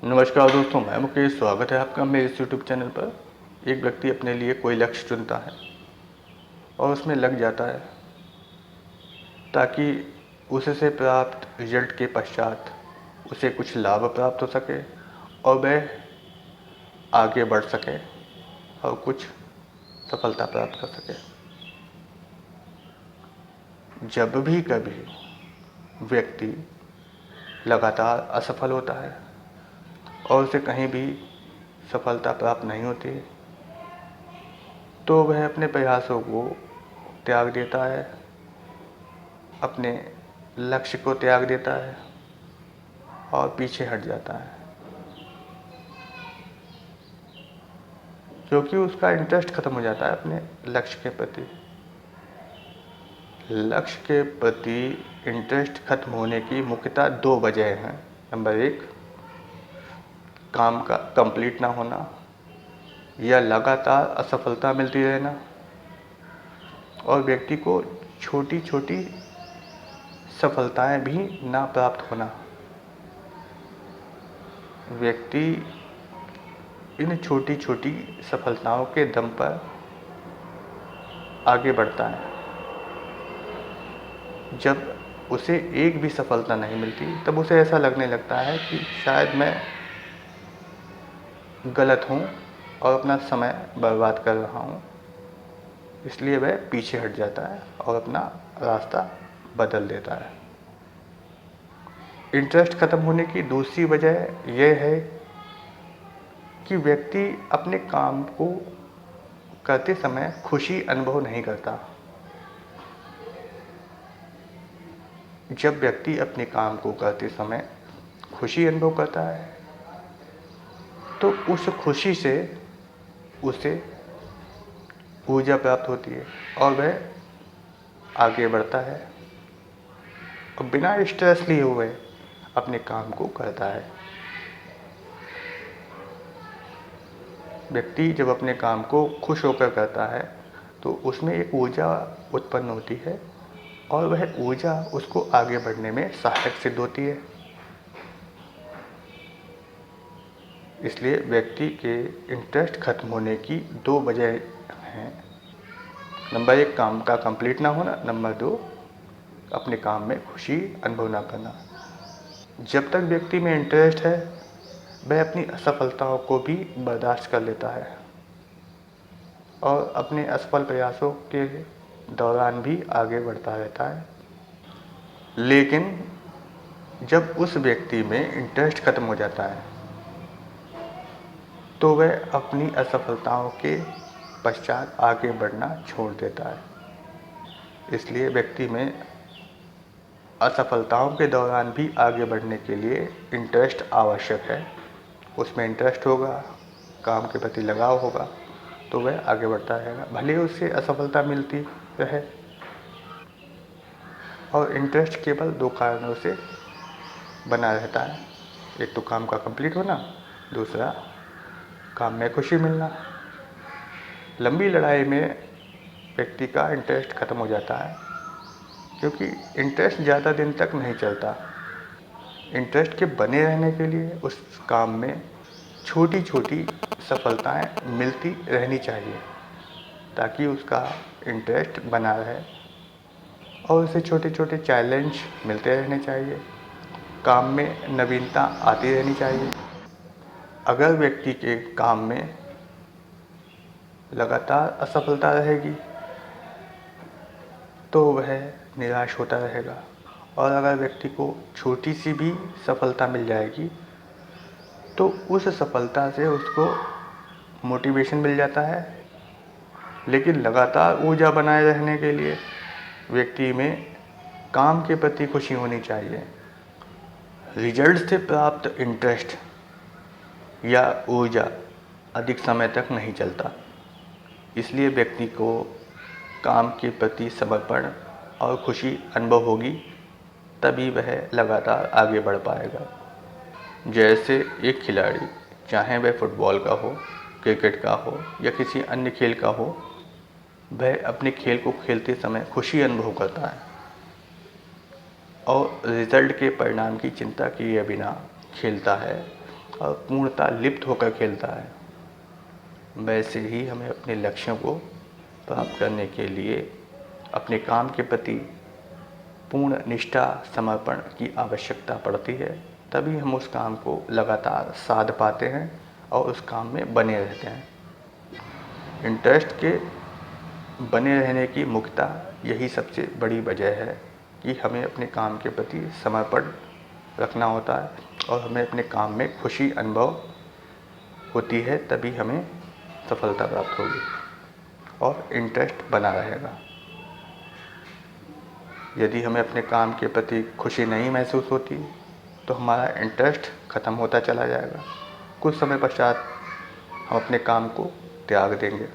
नमस्कार दोस्तों, मैं मुकेश। स्वागत है आपका मेरे इस यूट्यूब चैनल पर। एक व्यक्ति अपने लिए कोई लक्ष्य चुनता है और उसमें लग जाता है ताकि उससे प्राप्त रिजल्ट के पश्चात उसे कुछ लाभ प्राप्त हो सके और वह आगे बढ़ सके और कुछ सफलता प्राप्त कर सके। जब भी कभी व्यक्ति लगातार असफल होता है और उसे कहीं भी सफलता प्राप्त नहीं होती, तो वह अपने प्रयासों को त्याग देता है, अपने लक्ष्य को त्याग देता है और पीछे हट जाता है, क्योंकि उसका इंटरेस्ट खत्म हो जाता है अपने लक्ष्य के प्रति। लक्ष्य के प्रति इंटरेस्ट खत्म होने की मुख्यतः दो वजह हैं। नंबर एक, काम का कंप्लीट ना होना या लगातार असफलता मिलती रहना, और व्यक्ति को छोटी छोटी सफलताएं भी ना प्राप्त होना। व्यक्ति इन छोटी छोटी सफलताओं के दम पर आगे बढ़ता है। जब उसे एक भी सफलता नहीं मिलती, तब उसे ऐसा लगने लगता है कि शायद मैं गलत हूँ और अपना समय बर्बाद कर रहा हूँ। इसलिए वह पीछे हट जाता है और अपना रास्ता बदल देता है। इंटरेस्ट खत्म होने की दूसरी वजह यह है कि व्यक्ति अपने काम को करते समय खुशी अनुभव नहीं करता। जब व्यक्ति अपने काम को करते समय खुशी अनुभव करता है, तो उस खुशी से उसे ऊर्जा प्राप्त होती है और वह आगे बढ़ता है और बिना स्ट्रेस लिए हुए अपने काम को करता है। व्यक्ति जब अपने काम को खुश होकर करता है, तो उसमें एक ऊर्जा उत्पन्न होती है और वह ऊर्जा उसको आगे बढ़ने में सहायक सिद्ध होती है। इसलिए व्यक्ति के इंटरेस्ट खत्म होने की दो वजह हैं। नंबर एक, काम का कंप्लीट ना होना। नंबर दो, अपने काम में खुशी अनुभव ना करना। जब तक व्यक्ति में इंटरेस्ट है, वह अपनी असफलताओं को भी बर्दाश्त कर लेता है और अपने असफल प्रयासों के दौरान भी आगे बढ़ता रहता है। लेकिन जब उस व्यक्ति में इंटरेस्ट खत्म हो जाता है, तो वह अपनी असफलताओं के पश्चात आगे बढ़ना छोड़ देता है। इसलिए व्यक्ति में असफलताओं के दौरान भी आगे बढ़ने के लिए इंटरेस्ट आवश्यक है। उसमें इंटरेस्ट होगा, काम के प्रति लगाव होगा, तो वह आगे बढ़ता रहेगा, भले उसे असफलता मिलती रहे। और इंटरेस्ट केवल दो कारणों से बना रहता है। एक तो काम का कंप्लीट होना, दूसरा काम में खुशी मिलना। लंबी लड़ाई में व्यक्ति का इंटरेस्ट खत्म हो जाता है, क्योंकि इंटरेस्ट ज़्यादा दिन तक नहीं चलता। इंटरेस्ट के बने रहने के लिए उस काम में छोटी छोटी सफलताएं मिलती रहनी चाहिए, ताकि उसका इंटरेस्ट बना रहे, और उसे छोटे छोटे चैलेंज मिलते रहने चाहिए। काम में नवीनता आती रहनी चाहिए। अगर व्यक्ति के काम में लगातार असफलता रहेगी, तो वह निराश होता रहेगा। और अगर व्यक्ति को छोटी सी भी सफलता मिल जाएगी, तो उस सफलता से उसको मोटिवेशन मिल जाता है। लेकिन लगातार ऊर्जा बनाए रहने के लिए व्यक्ति में काम के प्रति खुशी होनी चाहिए। रिजल्ट से प्राप्त इंटरेस्ट या ऊर्जा अधिक समय तक नहीं चलता। इसलिए व्यक्ति को काम के प्रति समर्पण और खुशी अनुभव होगी, तभी वह लगातार आगे बढ़ पाएगा। जैसे एक खिलाड़ी, चाहे वह फुटबॉल का हो, क्रिकेट का हो या किसी अन्य खेल का हो, वह अपने खेल को खेलते समय खुशी अनुभव करता है और रिजल्ट के परिणाम की चिंता किए बिना खेलता है और पूर्णतः लिप्त होकर खेलता है, वैसे ही हमें अपने लक्ष्यों को प्राप्त करने के लिए अपने काम के प्रति पूर्ण निष्ठा समर्पण की आवश्यकता पड़ती है। तभी हम उस काम को लगातार साध पाते हैं और उस काम में बने रहते हैं। इंटरेस्ट के बने रहने की मुख्यतः यही सबसे बड़ी वजह है कि हमें अपने काम के प्रति समर्पण रखना होता है और हमें अपने काम में खुशी अनुभव होती है, तभी हमें सफलता प्राप्त होगी और इंटरेस्ट बना रहेगा। यदि हमें अपने काम के प्रति खुशी नहीं महसूस होती तो हमारा इंटरेस्ट ख़त्म होता चला जाएगा। कुछ समय पश्चात हम अपने काम को त्याग देंगे।